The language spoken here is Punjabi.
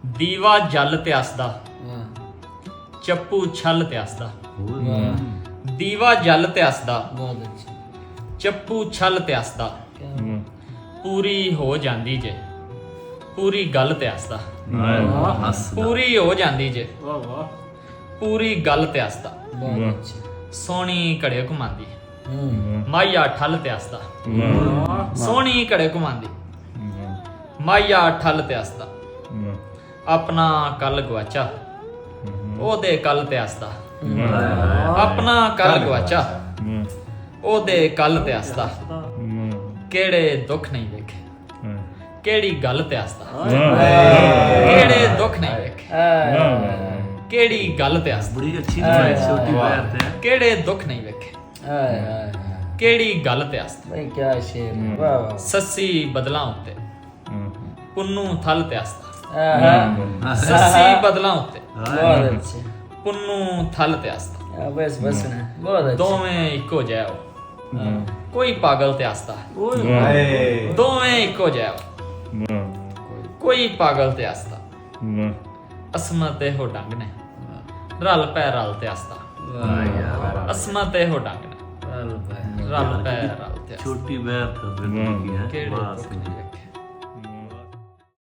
ਦੀਵਾ ਜਲ ਤੇ ਅਸਦਾ, ਚੱਪੂ ਛਲ ਤੇ ਅਸਦਾ। ਦੀਵਾ ਜਲ ਤੇ ਅਸਦਾ, ਚੱਪੂ ਛਲ ਤੇ ਅਸਦਾ। ਪੂਰੀ ਹੋ ਜਾਂਦੀ ਜੇ ਪੂਰੀ ਗੱਲ ਤੇ ਅਸਦਾ। ਪੂਰੀ ਹੋ ਜਾਂਦੀ ਜੇ ਪੂਰੀ ਗੱਲ ਤੇ ਅਸਦਾ। ਸੋਹਣੀ ਘੜੇ ਘੁਮਾਉਂਦੀ ਮਾਇਆ ਠੱਲ ਤੇ ਅਸਦਾ। ਸੋਹਣੀ ਘੜੇ ਘੁਮਾਉਂਦੀ ਮਾਇਆ ਠੱਲ ਤੇ ਅਸਦਾ। ਆਪਣਾ ਕੱਲ ਗਵਾਚਾ ਉਹਦੇ ਕੱਲ ਤੇ ਅਸਦਾ। ਆਪਣਾ ਕੱਲ ਗਵਾਚਾ ਉਹਦੇ ਕੱਲ ਤੇ ਅਸਦਾ। ਕਿਹੜੇ ਦੁੱਖ ਨਹੀਂ ਵੇਖੇ ਕਿਹੜੀ ਗੱਲ ਤੇ ਅਸਦਾ। ਕਿਹੜੇ ਦੁੱਖ ਨਹੀਂ ਵੇਖੇ ਕਿਹੜੀ ਗੱਲ ਤੇ ਅਸਦਾ। ਬੜੀ ਅੱਛੀ ਛੋਟੀ ਪੈਰ ਤੇ ਕਿਹੜੇ ਦੁੱਖ ਨਹੀਂ ਵੇਖੇ ਕਿਹੜੀ ਗੱਲ ਤੇ ਅਸਦਾ। ਭਾਈ ਕੀ ਸ਼ੇਰ ਵਾਹ ਵਾਹ। ਸੱਸੀ ਬਦਲਾਂ ਉੱਤੇ ਪੁੰਨੂ ਥਲ ਤੇ ਅਸਦਾ। ਸੱਸੀ ਬਦਲਾਂ ਉੱਤੇ ਬਹੁਤ ਅੱਛੇ ਪੁੰਨੂ ਥਲ ਤੇ ਅਸਦਾ। ਬਸ ਬਸ ਨਾ ਬਹੁਤ ਅੱਛੇ। ਦੋਵੇਂ ਇੱਕੋ ਜਿਹਾ ਹੋ ਕੋਈ ਪਾਗਲ ਤੇ ਅਸਦਾ। ਦੋਵੇਂ ਇੱਕੋ ਜਿਹਾ ਹੋ ਕੋਈ ਪਾਗਲ ਤੇ ਅਸਦਾ। ਅਸਮਤ ਇਹੋ ਡੰਗ ਨੇ ਰਲ ਪੈ ਰਲ ਤੇ ਅਸਦਾ। ਅਸਮਤ ਇਹੋ ਡੰਗ ਨੇ ਰਲ ਪੈ ਰਲ ਤੇ ਅਸਦਾ। ਛੋਟੀ ਪੈਰ ਤੇ ਕਿਹੜੇ ਦੁੱਖ ਨਹੀਂ ਵੇਖੇ